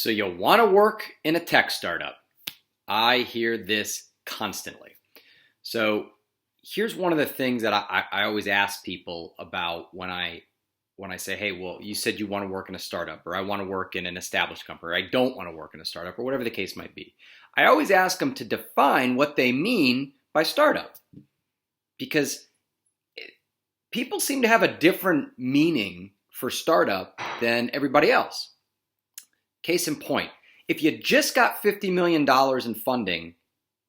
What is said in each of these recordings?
So you want to work in a tech startup. I hear this constantly. So here's one of the things that I always ask people about when I say, hey, well, you said you want to work in a startup, or I want to work in an established company, or I don't want to work in a startup, or whatever the case might be. I always ask them to define what they mean by startup, because people seem to have a different meaning for startup than everybody else. Case in point, if you just got $50 million in funding,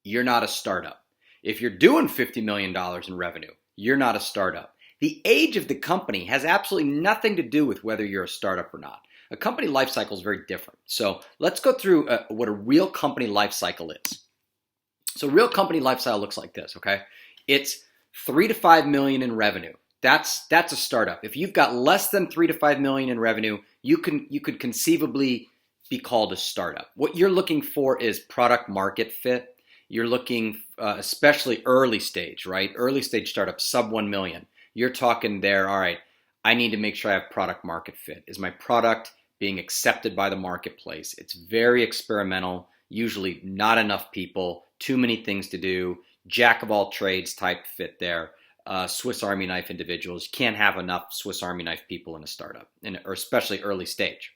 you're not a startup. If you're doing $50 million in revenue, you're not a startup. The age of the company has absolutely nothing to do with whether you're a startup or not. A company life cycle is very different. So let's go through what a real company life cycle is. So real company life cycle looks like this, okay? It's 3 to 5 million in revenue. That's a startup. If you've got less than 3 to 5 million in revenue, you could conceivably be called a startup. What you're looking for is product market fit. You're looking, especially early stage, right? Early stage startups, sub 1 million. You're talking there, all right, I need to make sure I have product market fit. Is my product being accepted by the marketplace? It's very experimental, usually not enough people, too many things to do, jack of all trades type fit there. Swiss Army knife individuals. You can't have enough Swiss Army knife people in a startup, or especially early stage.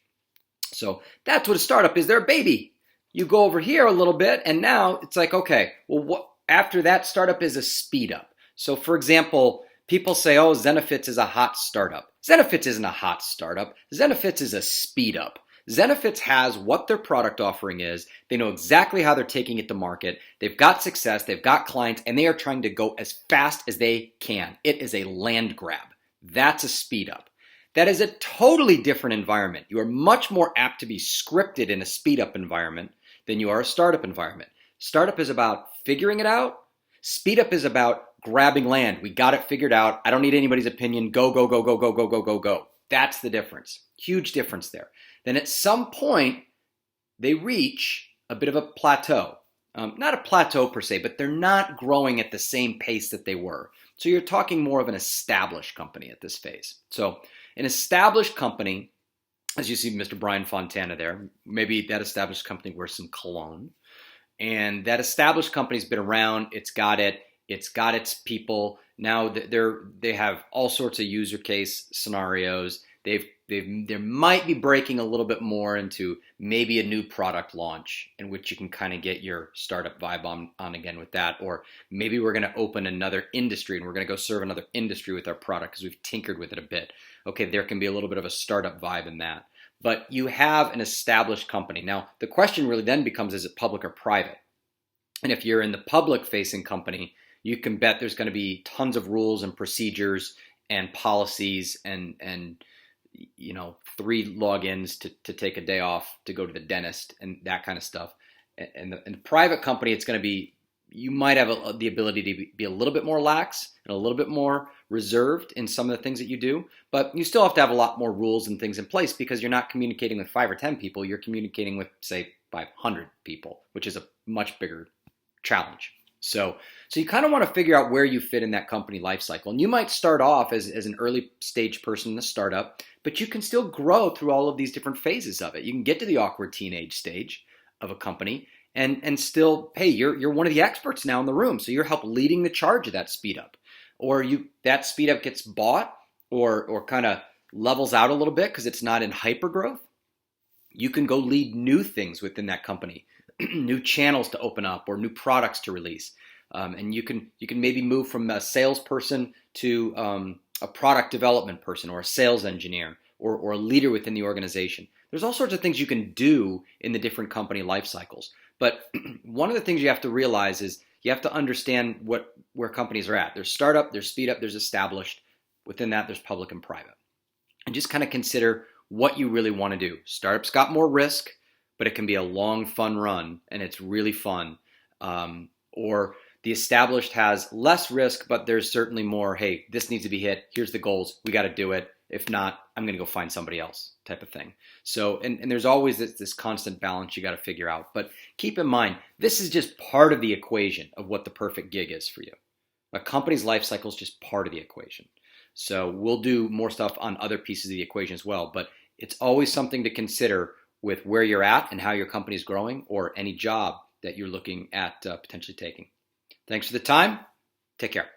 So that's what a startup is. They're a baby. You go over here a little bit, and now it's like, okay, well, what after that startup is a speed up. So for example, people say, oh, Zenefits is a hot startup. Zenefits isn't a hot startup. Zenefits is a speed up. Zenefits has what their product offering is. They know exactly how they're taking it to market. They've got success. They've got clients, and they are trying to go as fast as they can. It is a land grab. That's a speed up. That is a totally different environment. You are much more apt to be scripted in a speed up environment than you are a startup environment. Startup is about figuring it out. Speed up is about grabbing land. We got it figured out. I don't need anybody's opinion. Go, go, go, go, go, go, go, go, go. That's the difference. Huge difference there. Then at some point, they reach a bit of a plateau. Not a plateau per se, but they're not growing at the same pace that they were. So you're talking more of an established company at this phase. So an established company, as you see Mr. Brian Fontana there, maybe that established company wears some cologne. And that established company's been around, it's got its people. Now they have all sorts of use case scenarios. They might be breaking a little bit more into maybe a new product launch in which you can kind of get your startup vibe on again with that. Or maybe we're going to open another industry and we're going to go serve another industry with our product because we've tinkered with it a bit. Okay, there can be a little bit of a startup vibe in that. But you have an established company. Now, the question really then becomes, is it public or private? And if you're in the public-facing company, you can bet there's going to be tons of rules and procedures and policies and 3 logins to take a day off to go to the dentist and that kind of stuff. And the private company, it's going to be, you might have the ability to be a little bit more lax and a little bit more reserved in some of the things that you do, but you still have to have a lot more rules and things in place because you're not communicating with 5 or 10 people. You're communicating with, say, 500 people, which is a much bigger challenge. So you kind of want to figure out where you fit in that company life cycle. And you might start off as an early stage person in the startup, but you can still grow through all of these different phases of it. You can get to the awkward teenage stage of a company and still, hey, you're one of the experts now in the room. So you're help leading the charge of that speed up. Or that speed up gets bought or kind of levels out a little bit because it's not in hyper growth. You can go lead new things within that company, new channels to open up or new products to release. And you can maybe move from a salesperson to a product development person or a sales engineer or a leader within the organization. There's all sorts of things you can do in the different company life cycles. But one of the things you have to realize is you have to understand where companies are at. There's startup, there's speed up, there's established. Within that, there's public and private. And just kind of consider what you really want to do. Startups got more risk, but it can be a long, fun run, and it's really fun. Or the established has less risk, but there's certainly more, hey, this needs to be hit. Here's the goals. We got to do it. If not, I'm going to go find somebody else type of thing. So, and there's always this constant balance you got to figure out. But keep in mind, this is just part of the equation of what the perfect gig is for you. A company's life cycle is just part of the equation. So we'll do more stuff on other pieces of the equation as well. But it's always something to consider. with where you're at and how your company is growing, or any job that you're looking at potentially taking. Thanks for the time. Take care.